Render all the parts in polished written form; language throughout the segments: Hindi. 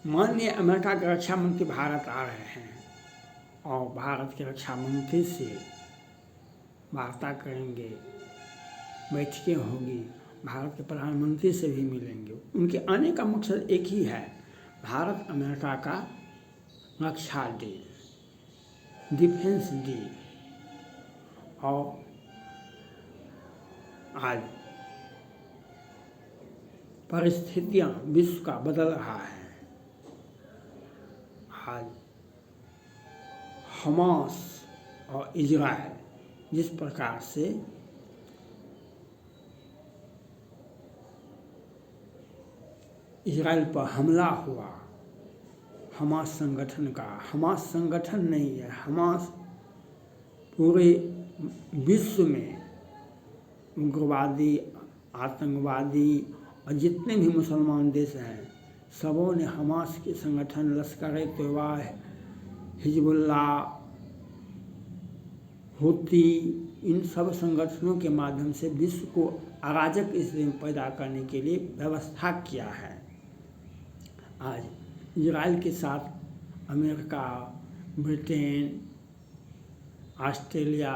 माननीय अमेरिका के रक्षा मंत्री भारत आ रहे हैं और भारत के रक्षा मंत्री से वार्ता करेंगे, बैठकें होगी, भारत के प्रधानमंत्री से भी मिलेंगे। उनके आने का मकसद एक ही है, भारत अमेरिका का रक्षा डील, डिफेंस डील। और आज परिस्थितियां विश्व का बदल रहा है। आज हमास और इजराइल जिस प्रकार से इजराइल पर हमला हुआ, हमास संगठन का, हमास संगठन नहीं है, हमास पूरे विश्व में उग्रवादी, आतंकवादी और जितने भी मुसलमान देश हैं, सबों ने हमास के संगठन, लश्कर-ए-तैयबा, हिजबुल्लाह, हुती, इन सब संगठनों के माध्यम से विश्व को अराजक स्थिति में पैदा करने के लिए व्यवस्था किया है। आज इजराइल के साथ America, Britain, Australia,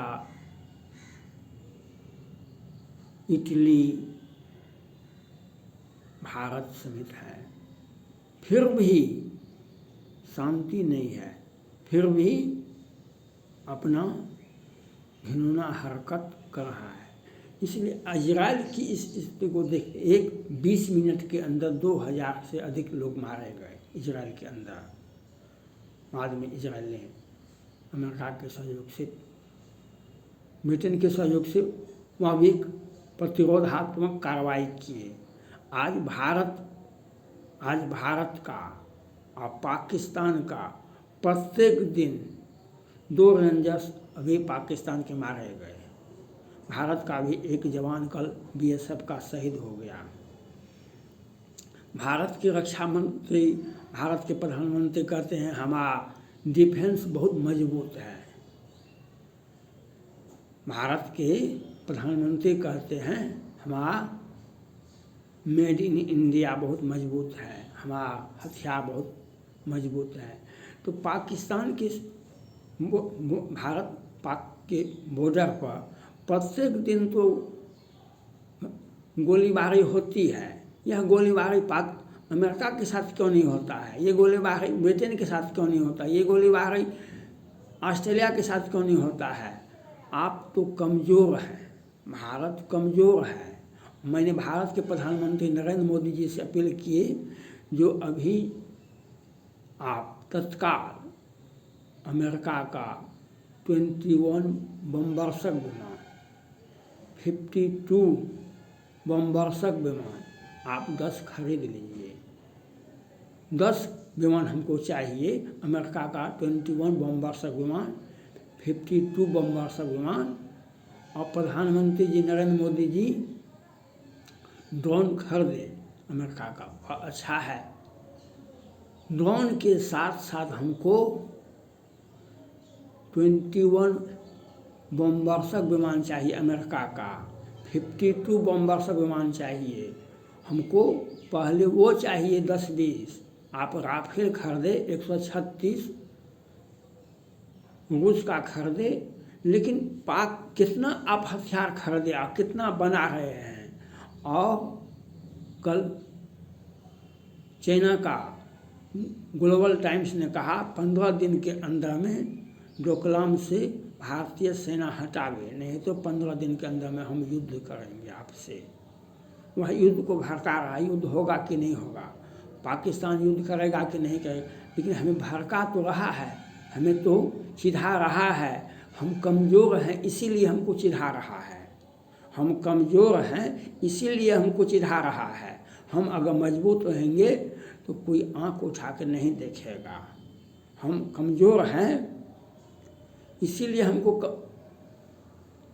Italy, Bharat समेत है, फिर भी शांति नहीं है, फिर भी अपना घिनौना हरकत कर रहा है। इसलिए इजराइल की इस स्थिति को देख, एक 20 मिनट के अंदर 2000 से अधिक लोग मारे गए इजराइल के अंदर। बाद में इजराइल ने अमेरिका के सहयोग से, ब्रिटेन के सहयोग से वहाँ भी प्रतिरोधात्मक कार्रवाई किए। आज भारत का और पाकिस्तान का प्रत्येक दिन 2 रेंजर्स अभी पाकिस्तान के मारे गए। भारत का भी एक जवान कल बीएसएफ का शहीद हो गया। भारत के रक्षा मंत्री, भारत के प्रधानमंत्री कहते हैं हमारा डिफेंस बहुत मजबूत है। भारत के प्रधानमंत्री कहते हैं हमारा मेड इन इंडिया बहुत मजबूत है, हमारा हथियार बहुत मजबूत है। तो पाकिस्तान के भारत पाक के बॉर्डर पर प्रत्येक दिन तो गोलीबारी होती है। यह गोलीबारी अमेरिका के साथ क्यों नहीं होता है? ये गोलीबारी ब्रिटेन के साथ क्यों नहीं होता? ये गोलीबारी ऑस्ट्रेलिया के साथ क्यों नहीं होता है? आप तो कमज़ोर हैं, भारत कमज़ोर है। मैंने भारत के प्रधानमंत्री नरेंद्र मोदी जी से अपील की, जो अभी आप तत्काल अमेरिका का 21 बमवर्षक विमान, 52 बमवर्षक विमान आप 10 खरीद लीजिए। 10 विमान हमको चाहिए, अमेरिका का 21 बमवर्षक विमान, 52 बमवर्षक विमान। और प्रधानमंत्री जी नरेंद्र मोदी जी ड्रोन खरीदे अमेरिका का, बहुत अच्छा है। ड्रोन के साथ साथ हमको 21 बमवर्षक विमान चाहिए अमेरिका का, 52 बमवर्षक विमान चाहिए हमको। पहले वो चाहिए 10-20। आप राफेल खरीदे 136 रूस का खरीदे, लेकिन पाक कितना आप हथियार खरीदे, आप कितना बना रहे हैं। और कल चाइना का ग्लोबल टाइम्स ने कहा 15 दिन के अंदर में डोकलाम से भारतीय सेना हटावे, नहीं तो 15 दिन के अंदर में हम युद्ध करेंगे आपसे। वह युद्ध को भड़का रहा है। युद्ध होगा कि नहीं होगा, पाकिस्तान युद्ध करेगा कि नहीं करेगा, लेकिन हमें भड़का तो रहा है, हमें तो चिढ़ा रहा है। हम कमज़ोर हैं इसीलिए हमको चिढ़ा रहा है, हम कमज़ोर हैं इसीलिए हमको चिढ़ा रहा है। हम अगर मजबूत रहेंगे तो कोई आँख उठा कर नहीं देखेगा। हम कमज़ोर हैं इसीलिए हमको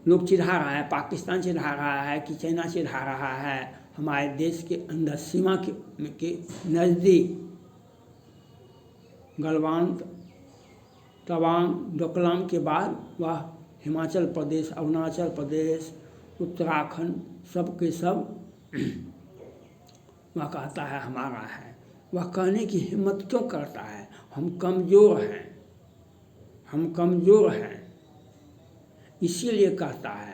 लोग चिढ़ा रहा है, पाकिस्तान चिढ़ा रहा है कि चाइना चिढ़ा रहा है। हमारे देश के अंदर सीमा के नज़दीक गलवान, तवांग, डोकलाम के बाद वह हिमाचल प्रदेश, अरुणाचल प्रदेश, उत्तराखंड सब के सब वह कहता है हमारा है। वह कहने की हिम्मत क्यों करता है? हम कमज़ोर हैं, हम कमज़ोर हैं, इसीलिए कहता है।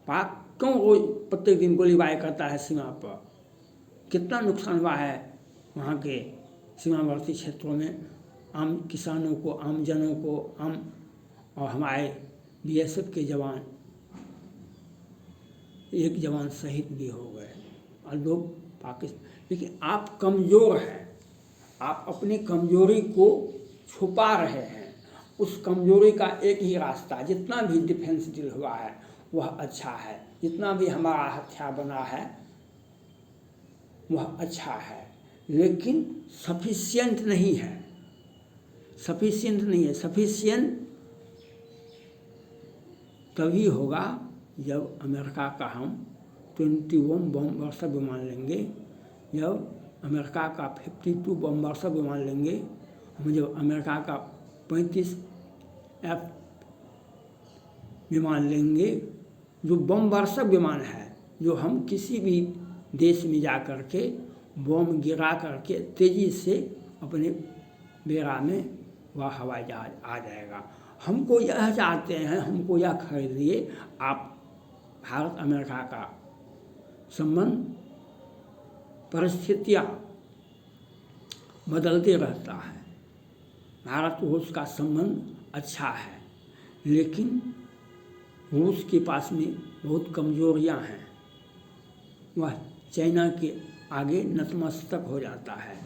पाक क्यों रोज प्रत्येक दिन गोलीबारी करता है सीमा पर? कितना नुकसान हुआ है वहाँ के सीमावर्ती क्षेत्रों में, आम किसानों को, आम जनों को, आम और हमारे बीएसएफ के जवान, एक जवान शहीद भी हो गए और लोग पाकिस्तान। लेकिन आप कमज़ोर हैं, आप अपनी कमज़ोरी को छुपा रहे हैं। उस कमज़ोरी का एक ही रास्ता, जितना भी डिफेंस डील हुआ है वह अच्छा है, जितना भी हमारा हथियार बना है वह अच्छा है, लेकिन सफिशिएंट नहीं है, सफिशिएंट नहीं है। सफिशिएंट तभी होगा जब अमेरिका का हम 21 बम वर्षक विमान लेंगे, जब अमेरिका का 52 बम वर्षक विमान लेंगे, हम जब अमेरिका का 35 F विमान लेंगे, जो बम वर्षक विमान है, जो हम किसी भी देश में जा कर के बम गिरा करके तेज़ी से अपने बेड़ा में वह हवाई जहाज आ जाएगा। हमको यह चाहते हैं, हमको यह खरीदिए। आप भारत अमेरिका का संबंध, परिस्थितियाँ बदलते रहता है। भारत रूस का संबंध अच्छा है, लेकिन रूस के पास में बहुत कमजोरियां हैं। वह चाइना के आगे नतमस्तक हो जाता है।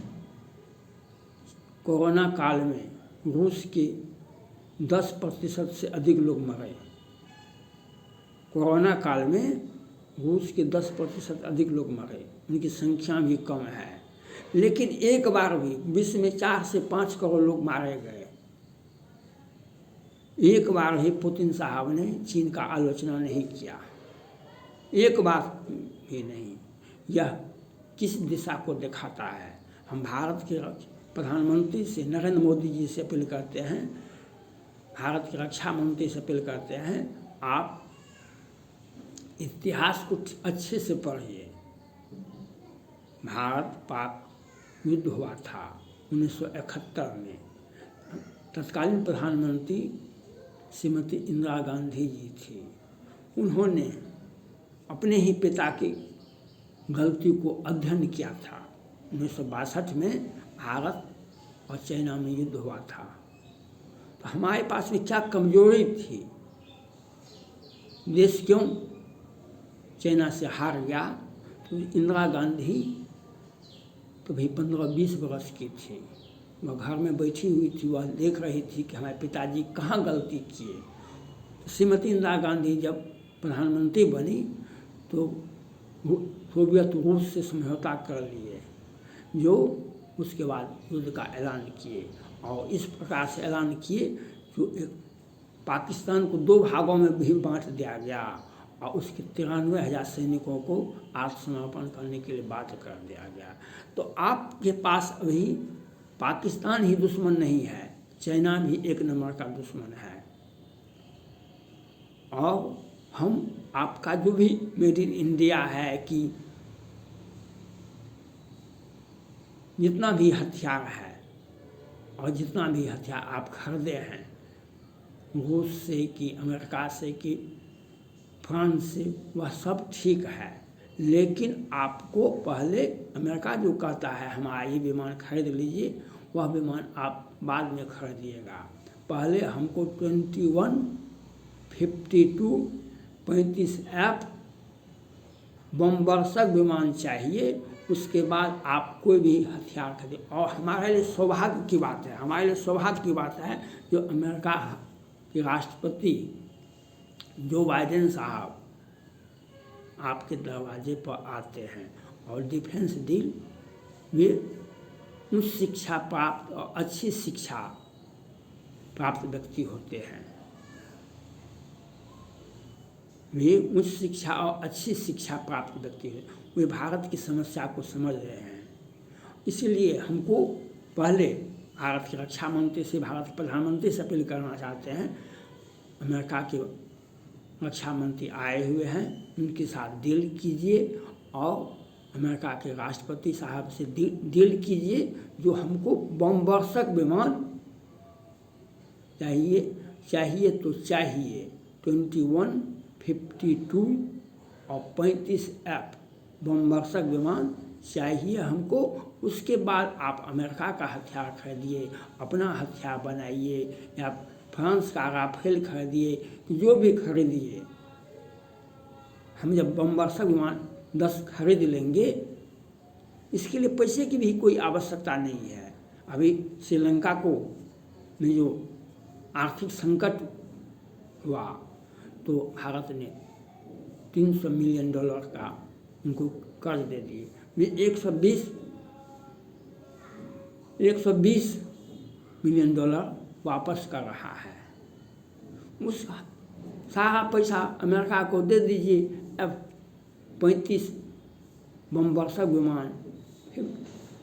कोरोना काल में रूस के 10% से अधिक लोग मरे। कोरोना काल में रूस के 10% अधिक लोग मरे, उनकी संख्या भी कम है। लेकिन एक बार भी विश्व में 4 से 5 करोड़ लोग मारे गए। एक बार ही पुतिन साहब ने चीन का आलोचना नहीं किया, एक बार भी नहीं। यह किस दिशा को दिखाता है? हम भारत के प्रधानमंत्री से, नरेंद्र मोदी जी से अपील करते हैं, भारत के रक्षा मंत्री से अपील करते हैं, आप इतिहास को अच्छे से पढ़िए। भारत पाक युद्ध हुआ था 1971 में। तत्कालीन प्रधानमंत्री श्रीमती इंदिरा गांधी जी थी। उन्होंने अपने ही पिता की गलती को अध्ययन किया था। 1962 में भारत और चाइना में युद्ध हुआ था। तो हमारे पास में क्या कमजोरी थी? देश क्यों चाइना से हार गया? तो इंदिरा गांधी तो भी 15-20 वर्ष की थी। वह घर में बैठी हुई थी, वह देख रही थी कि हमारे पिताजी कहाँ गलती किए। तो श्रीमती इंदिरा गांधी जब प्रधानमंत्री बनी तो सोवियत रूस से समझौता कर लिए, जो उसके बाद युद्ध का ऐलान किए। और इस प्रकार से ऐलान किए जो एक पाकिस्तान को 2 भागों में भी बांट दिया गया और उसके 93,000 सैनिकों को आत्मसमर्पण करने के लिए बाध्य कर दिया गया। तो आपके पास अभी पाकिस्तान ही दुश्मन नहीं है, चाइना भी 1 नंबर का दुश्मन है। और हम आपका जो भी मेड इन इंडिया है कि जितना भी हथियार है और जितना भी हथियार आप खरीदे हैं रूस से कि अमेरिका से कि फ्रांस से, वह सब ठीक है। लेकिन आपको पहले अमेरिका जो कहता है हमारा ये विमान खरीद लीजिए, वह विमान आप बाद में खरीदिएगा। पहले हमको 21, 52, 35 F बमवर्षक विमान चाहिए। उसके बाद आप कोई भी हथियार खरीदें। और हमारे लिए सौभाग्य की बात है, हमारे लिए सौभाग्य की बात है जो अमेरिका के राष्ट्रपति जो बाइडेन साहब आपके दरवाजे पर आते हैं और डिफेंस डील, वे उच्च शिक्षा प्राप्त और अच्छी शिक्षा प्राप्त व्यक्ति होते हैं। वे उच्च शिक्षा और अच्छी शिक्षा प्राप्त व्यक्ति हैं। वे भारत की समस्या को समझ रहे हैं। इसलिए हमको पहले भारत के रक्षा मंत्री से, भारत के प्रधानमंत्री से अपील करना चाहते हैं, अमेरिका के रक्षा मंत्री आए हुए हैं, उनके साथ डील कीजिए और अमेरिका के राष्ट्रपति साहब से डील कीजिए, जो हमको बम वर्षक विमान चाहिए तो चाहिए। 21, 52 और 35F बम वर्षक विमान चाहिए हमको। उसके बाद आप अमेरिका का हथियार खरीदिए, अपना हथियार बनाइए, या फ्रांस का राफेल खरीदिए, जो भी खरीदिए। हम जब बम वर्षक विमान 10 खरीद लेंगे, इसके लिए पैसे की भी कोई आवश्यकता नहीं है। अभी श्रीलंका को में जो आर्थिक संकट हुआ, तो भारत ने $300 मिलियन का उनको कर्ज दे दिए। वे 120 मिलियन डॉलर वापस कर रहा है। उस सारा पैसा अमेरिका को दे दीजिए। F-35 बम वर्षक विमान,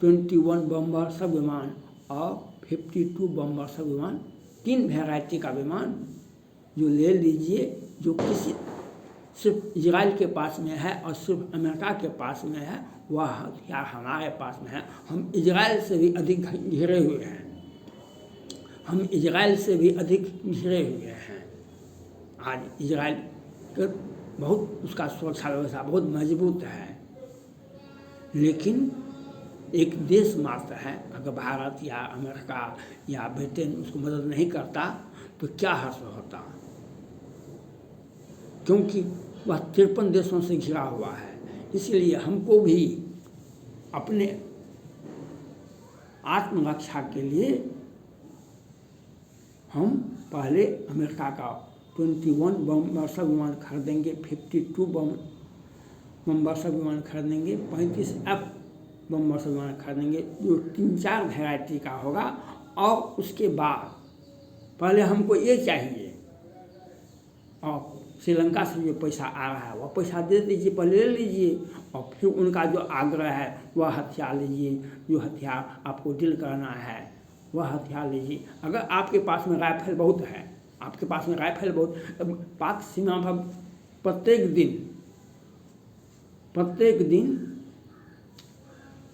21 बम वर्षक विमान और 52 बम वर्षक विमान, 3 वैरायटी का विमान जो ले लीजिए, जो किसी सिर्फ इजराइल के पास में है और सिर्फ अमेरिका के पास में है, वह हथियार हमारे पास में है। हम इजराइल से भी अधिक घिरे हुए हैं, हम इजराइल से भी अधिक घिरे हुए हैं। आज इजराइल के बहुत उसका सुरक्षा व्यवस्था बहुत मजबूत है, लेकिन एक देश मात्र है। अगर भारत या अमेरिका या ब्रिटेन उसको मदद नहीं करता तो क्या हासिल होता, क्योंकि वह 53 देशों से घिरा हुआ है। इसलिए हमको भी अपने आत्मरक्षा के लिए हम पहले अमेरिका का 21 बम वर्षक विमान खरीदेंगे, 52 बम वर्षक विमान खरीदेंगे, 35F बम वर्षक विमान खरीदेंगे, जो 3-4 वैरायटी का होगा। और उसके बाद पहले हमको ये चाहिए, और श्रीलंका से जो पैसा आ रहा है वह पैसा दे दीजिए, पहले ले लीजिए, और फिर उनका जो आग्रह है वह हथियार लीजिए। जो हथियार आपको डील करना है वह हथियार लीजिए। अगर आपके पास में राइफल बहुत है, आपके पास में राइफल बहुत, पाक सीमा पर प्रत्येक दिन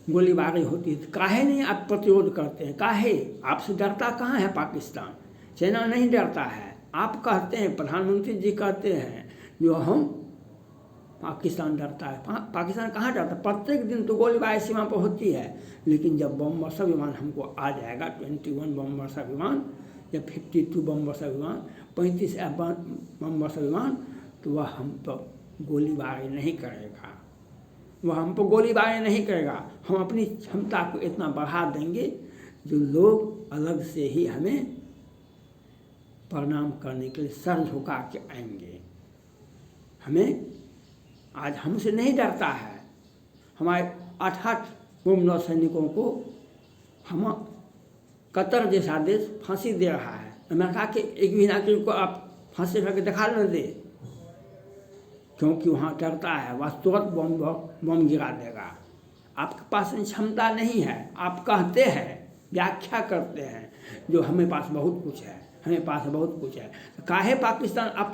गोलीबारी होती है, काहे नहीं आप प्रतिरोध करते हैं? काहे? आपसे डरता कहाँ है पाकिस्तान? चाइना नहीं डरता है। आप कहते हैं, प्रधानमंत्री जी कहते हैं जो हम पाकिस्तान डरता है। पाकिस्तान कहाँ डरता? प्रत्येक दिन तो गोलीबारी सीमा पर होती है। लेकिन जब बम वर्षक विमान हमको आ जाएगा, 21 बम वर्षक विमान या 52 बम वर्षक विमान, 35F बम वर्षक विमान, तो वह हम पर गोलीबारी नहीं करेगा, वह हम पर गोलीबारी नहीं करेगा। हम अपनी क्षमता को इतना बढ़ा देंगे जो लोग अलग से ही हमें प्रणाम करने के लिए सर झुका के आएंगे। हमें आज हमसे नहीं डरता है। हमारे 8 बम नौसैनिकों को हम कतर जैसा देश फांसी दे रहा है। अमेरिका के एक भी नागरिक को आप फांसी करके दिखा न दे, क्योंकि वहाँ डरता है, वह तुरंत बम गिरा देगा। आपके पास क्षमता नहीं है, आप कहते हैं, व्याख्या करते हैं जो हमें पास बहुत कुछ है, हमें पास बहुत कुछ है। काहे पाकिस्तान आप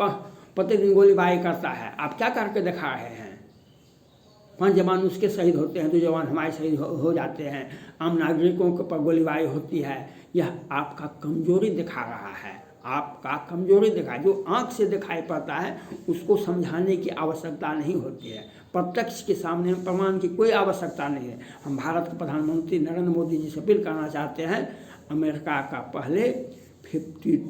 प्रतिदिन गोलीबारी करता है? आप क्या करके दिखा रहे हैं? 5 जवान उसके शहीद होते हैं, 2 जवान हमारे शहीद हो जाते हैं, आम नागरिकों के पर गोलीबारी होती है। यह आपका कमजोरी दिखा रहा है, आपका कमजोरी दिखा, जो आँख से दिखाई पड़ता है उसको समझाने की आवश्यकता नहीं होती है। प्रत्यक्ष के सामने प्रमाण की कोई आवश्यकता नहीं है। हम भारत के प्रधानमंत्री नरेंद्र मोदी जी से अपील करना चाहते हैं, अमेरिका का पहले 52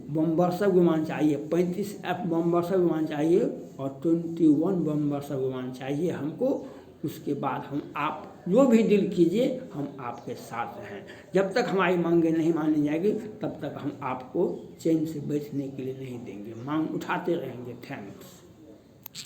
बम वर्षक विमान चाहिए, 35F बम वर्षक विमान चाहिए और 21 बम वर्षक विमान चाहिए हमको। उसके बाद हम आप जो भी डील कीजिए हम आपके साथ हैं। जब तक हमारी मांगें नहीं मानी जाएगी तब तक हम आपको चैन से बैठने के लिए नहीं देंगे, मांग उठाते रहेंगे। थैंक्स।